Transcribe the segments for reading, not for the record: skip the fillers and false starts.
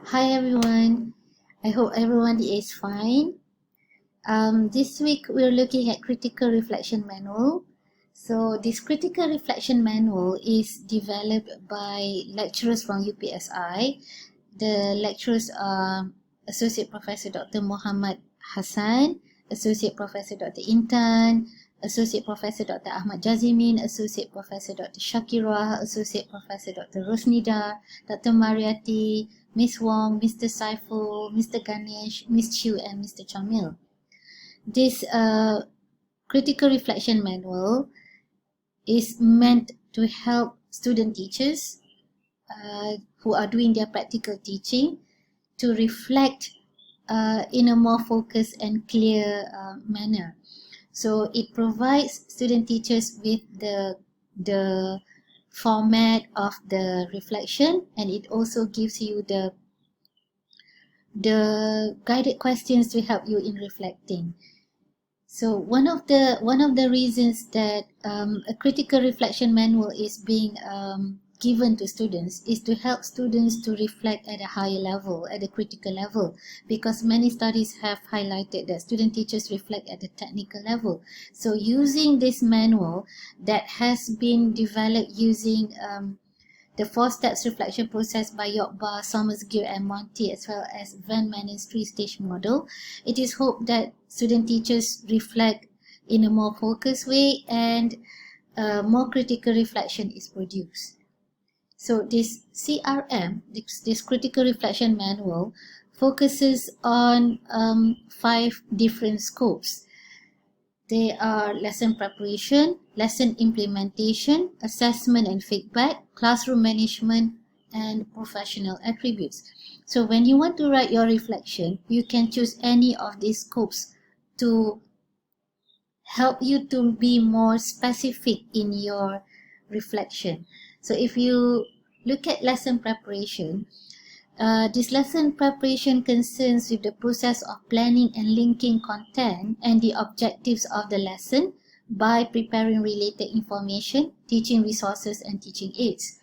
Hi everyone. I hope everyone is fine. This week we're looking at critical reflection manual. So this critical reflection manual is developed by lecturers from UPSI. The lecturers are Associate Professor Dr. Muhammad Hassan, Associate Professor Dr. Intan, Associate Professor Dr. Ahmad Jazimin, Associate Professor Dr. Shakira, Associate Professor Dr. Rosnida, Dr. Mariati, Miss Wong, Mr. Saiful, Mr. Ganesh, Miss Chu, and Mr. Chamil. This critical reflection manual is meant to help student teachers who are doing their practical teaching to reflect in a more focused and clear manner. So it provides student teachers with the format of the reflection, and it also gives you the guided questions to help you in reflecting. So one of the reasons that a critical reflection manual is being given to students is to help students to reflect at a higher level, at a critical level, because many studies have highlighted that student teachers reflect at the technical level. So using this manual that has been developed using the 4 steps reflection process by Yorkbar, Somers-Gear and Monty, as well as Van Manen's 3-stage model, it is hoped that student teachers reflect in a more focused way and more critical reflection is produced. So this CRM, this critical reflection manual, focuses on 5 different scopes. They are lesson preparation, lesson implementation, assessment and feedback, classroom management, and professional attributes. So when you want to write your reflection, you can choose any of these scopes to help you to be more specific in your reflection. So if you look at lesson preparation, this lesson preparation concerns with the process of planning and linking content and the objectives of the lesson by preparing related information, teaching resources, and teaching aids.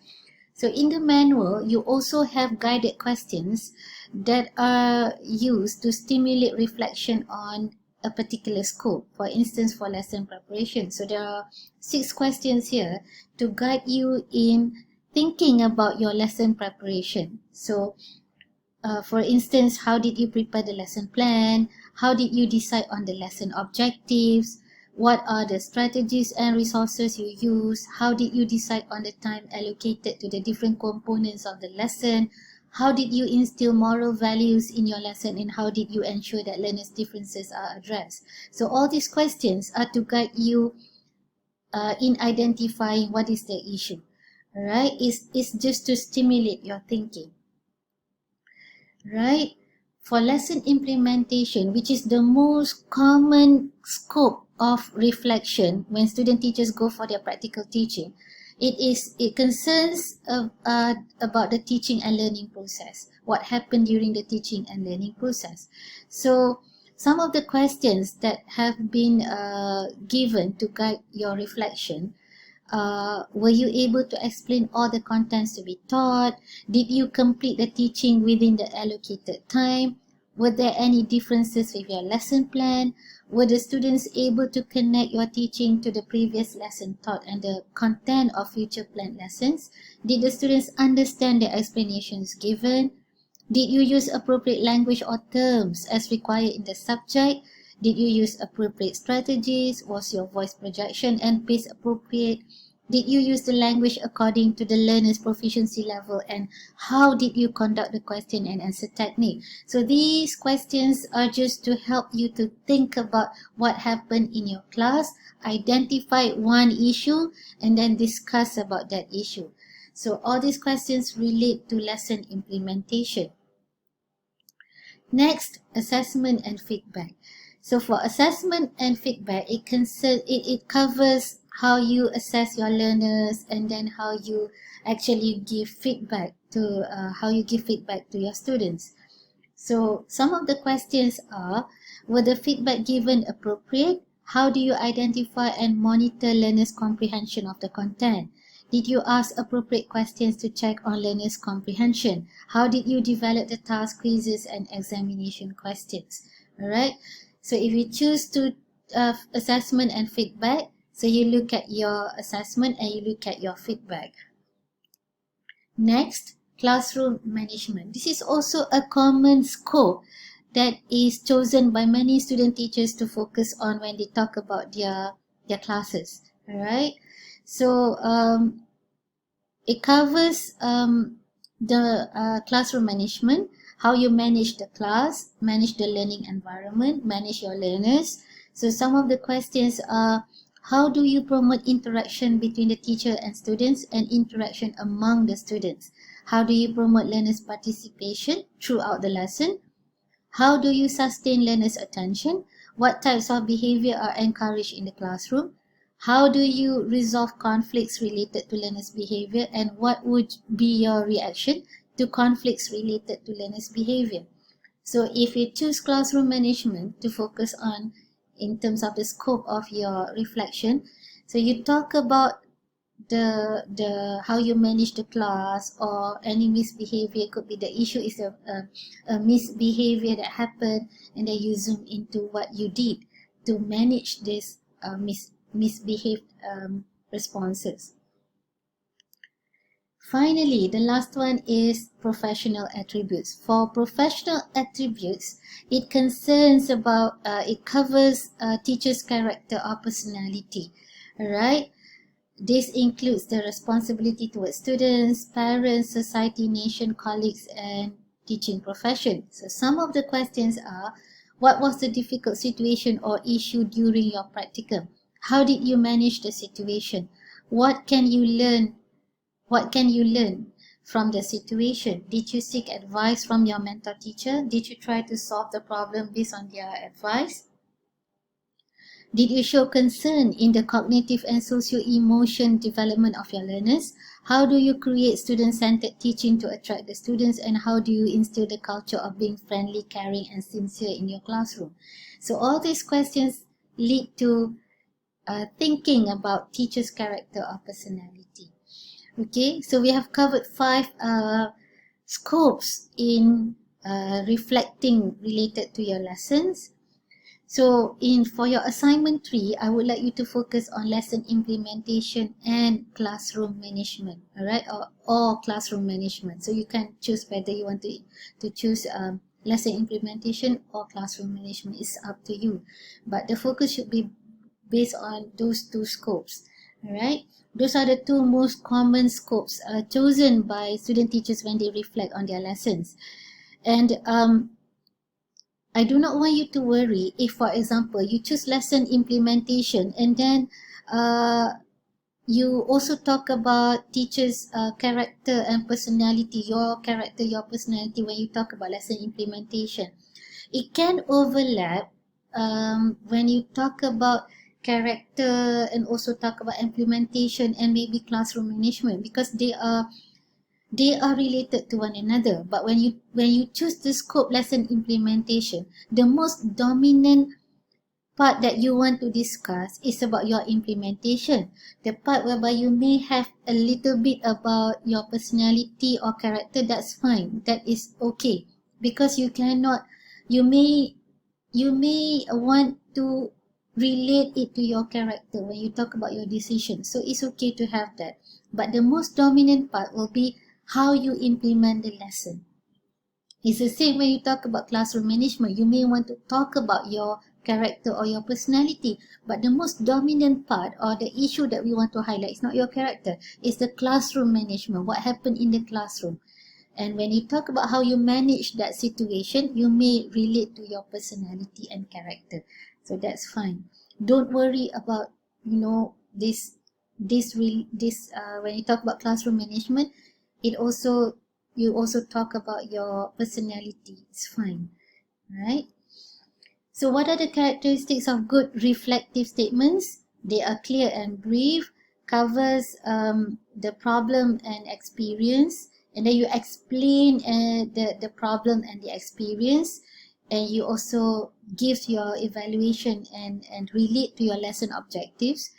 So in the manual, you also have guided questions that are used to stimulate reflection on a particular scope, for instance, for lesson preparation. So there are 6 questions here to guide you in thinking about your lesson preparation. So for instance, how did you prepare the lesson plan? How did you decide on the lesson objectives? What are the strategies and resources you use? How did you decide on the time allocated to the different components of the lesson? How did you instill moral values in your lesson, and how did you ensure that learners' differences are addressed? So all these questions are to guide you in identifying what is the issue. Alright, it's just to stimulate your thinking. Right? For lesson implementation, which is the most common scope of reflection when student teachers go for their practical teaching, it concerns about the teaching and learning process, what happened during the teaching and learning process. So some of the questions that have been given to guide your reflection: were you able to explain all the contents to be taught? Did you complete the teaching within the allocated time? Were there any differences with your lesson plan? Were the students able to connect your teaching to the previous lesson taught and the content of future planned lessons? Did the students understand the explanations given? Did you use appropriate language or terms as required in the subject? Did you use appropriate strategies? Was your voice projection and pace appropriate? Did you use the language according to the learner's proficiency level? And how did you conduct the question and answer technique? So these questions are just to help you to think about what happened in your class, identify one issue, and then discuss about that issue. So all these questions relate to lesson implementation. Next, assessment and feedback. So for assessment and feedback, it covers how you assess your learners, and then how you actually give feedback to your students. So some of the questions are: were the feedback given appropriate? How do you identify and monitor learners' comprehension of the content? Did you ask appropriate questions to check on learners' comprehension? How did you develop the task, quizzes, and examination questions? All right. So if you choose to assessment and feedback, so you look at your assessment and you look at your feedback. Next, classroom management. This is also a common scope that is chosen by many student teachers to focus on when they talk about their classes. All right. So it covers the classroom management, how you manage the class, manage the learning environment, manage your learners. So some of the questions are, how do you promote interaction between the teacher and students and interaction among the students? How do you promote learners' participation throughout the lesson? How do you sustain learners' attention? What types of behavior are encouraged in the classroom? How do you resolve conflicts related to learners' behavior, and what would be your reaction to conflicts related to learners' behavior? So if you choose classroom management to focus on in terms of the scope of your reflection, so you talk about the how you manage the class, or any misbehavior. Could be the issue is a misbehavior that happened, and then you zoom into what you did to manage this misbehaved responses. Finally, the last one is professional attributes. For professional attributes, it concerns about, it covers teacher's character or personality. Alright, this includes the responsibility towards students, parents, society, nation, colleagues, and teaching profession. So some of the questions are, what was the difficult situation or issue during your practicum? How did you manage the situation? What can you learn? What can you learn from the situation? Did you seek advice from your mentor teacher? Did you try to solve the problem based on their advice? Did you show concern in the cognitive and socio-emotion development of your learners? How do you create student-centered teaching to attract the students, and how do you instill the culture of being friendly, caring, and sincere in your classroom? So all these questions lead to thinking about teacher's character or personality. Okay, so we have covered 5 scopes in reflecting related to your lessons. So for your assignment 3, I would like you to focus on lesson implementation and classroom management, all right, or classroom management. So you can choose whether you want to choose lesson implementation or classroom management. It's up to you, but the focus should be based on those 2 scopes, all right. Those are the 2 most common scopes chosen by student teachers when they reflect on their lessons. And I do not want you to worry if, for example, you choose lesson implementation and then you also talk about teachers' character and personality, your character, your personality when you talk about lesson implementation. It can overlap when you talk about character and also talk about implementation and maybe classroom management, because they are related to one another. But when you choose the scope lesson implementation, the most dominant part that you want to discuss is about your implementation. The part whereby you may have a little bit about your personality or character, that's fine. That is okay. Because you may want to relate it to your character when you talk about your decision. So it's okay to have that. But the most dominant part will be how you implement the lesson. It's the same when you talk about classroom management. You may want to talk about your character or your personality, but the most dominant part or the issue that we want to highlight is not your character, it's the classroom management, what happened in the classroom. And when you talk about how you manage that situation, you may relate to your personality and character. So that's fine. Don't worry about, this when you talk about classroom management, you also talk about your personality. It's fine, right? So what are the characteristics of good reflective statements? They are clear and brief, covers the problem and experience, and then you explain the problem and the experience, and you also give your evaluation and relate to your lesson objectives.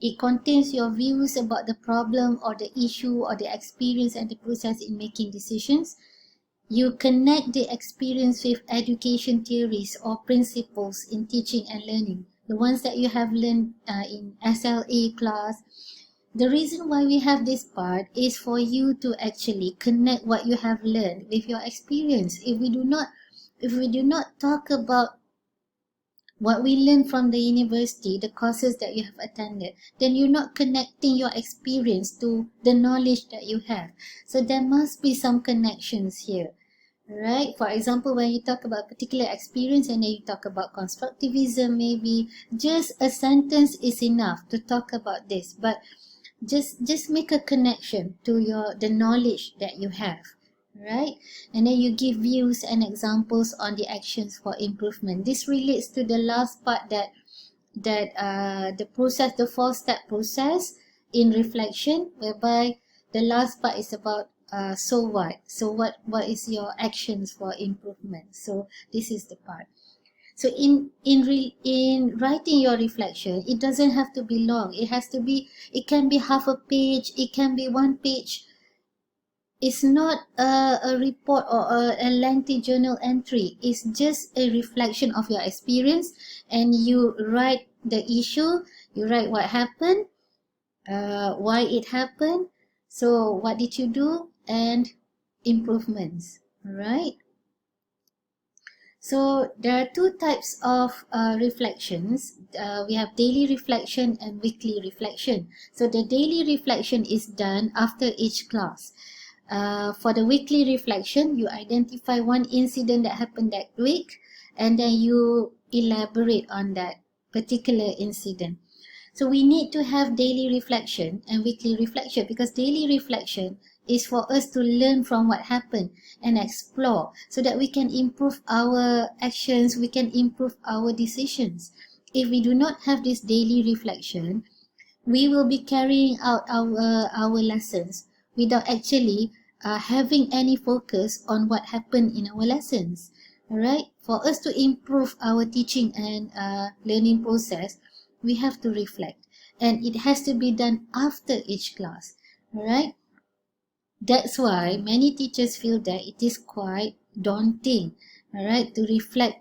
It contains your views about the problem or the issue or the experience and the process in making decisions. You connect the experience with education theories or principles in teaching and learning, the ones that you have learned in SLA class. The reason why we have this part is for you to actually connect what you have learned with your experience. If we do not talk about what we learn from the university, the courses that you have attended, then you're not connecting your experience to the knowledge that you have. So there must be some connections here, right? For example, when you talk about particular experience and then you talk about constructivism, maybe just a sentence is enough to talk about this, but just make a connection to the knowledge that you have, right? And then you give views and examples on the actions for improvement. This relates to the last part, that the process, the 4-step process in reflection, whereby the last part is about so what is your actions for improvement. So this is the part. So in writing your reflection, it doesn't have to be long. It can be half a page, it can be 1 page. It's not a report or a lengthy journal entry. It's just a reflection of your experience, and you write the issue, you write what happened, why it happened, so what did you do, and improvements, right? So there are 2 types of reflections. We have daily reflection and weekly reflection. So the daily reflection is done after each class. For the weekly reflection, you identify one incident that happened that week, and then you elaborate on that particular incident. So we need to have daily reflection and weekly reflection, because daily reflection is for us to learn from what happened and explore, so that we can improve our actions, we can improve our decisions. If we do not have this daily reflection, we will be carrying out our lessons without actually having any focus on what happened in our lessons. Alright, for us to improve our teaching and learning process, we have to reflect, and it has to be done after each class. Alright, that's why many teachers feel that it is quite daunting, alright, to reflect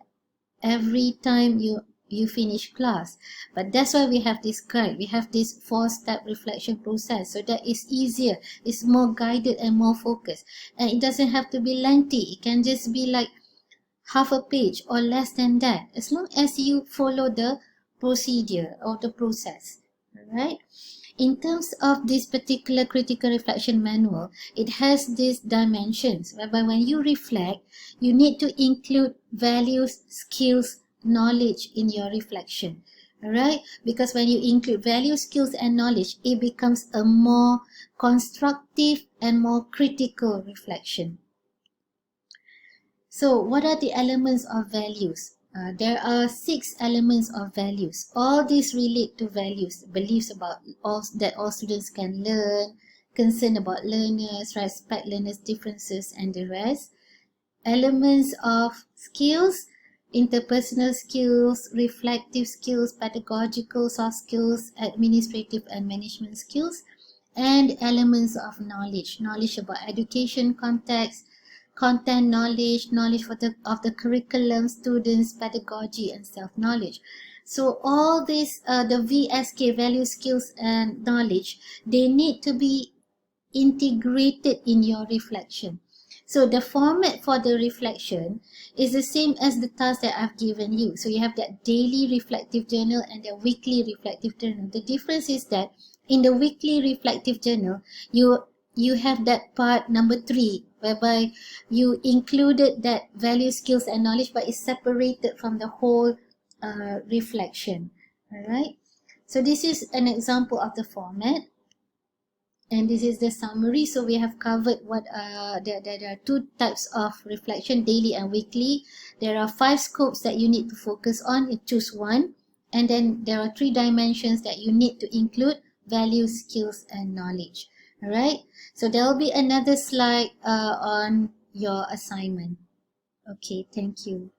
every time you finish class. But that's why we have this guide, we have this 4-step reflection process, so that it's easier, it's more guided and more focused, and it doesn't have to be lengthy. It can just be like half a page or less than that, as long as you follow the procedure or the process. Alright, in terms of this particular critical reflection manual, it has these dimensions, whereby when you reflect, you need to include values, skills, knowledge in your reflection. Alright, because when you include values, skills and knowledge, it becomes a more constructive and more critical reflection. So what are the elements of values? There are 6 elements of values. All these relate to values, beliefs about that all students can learn, concern about learners, respect learners' differences, and the rest. Elements of skills: interpersonal skills, reflective skills, pedagogical, soft skills, administrative and management skills. And elements of knowledge: knowledge about education context, content knowledge, knowledge of the curriculum, students, pedagogy, and self-knowledge. So all these, the VSK, value, skills, and knowledge, they need to be integrated in your reflection. So the format for the reflection is the same as the task that I've given you. So you have that daily reflective journal and the weekly reflective journal. The difference is that in the weekly reflective journal, you have that part number 3, whereby you included that value, skills, and knowledge, but it's separated from the whole reflection. Alright, so this is an example of the format, and this is the summary. So we have covered what there are 2 types of reflection, daily and weekly. There are 5 scopes that you need to focus on. You choose one, and then there are 3 dimensions that you need to include: values, skills, and knowledge. Alright, so there will be another slide on your assignment. Okay, thank you.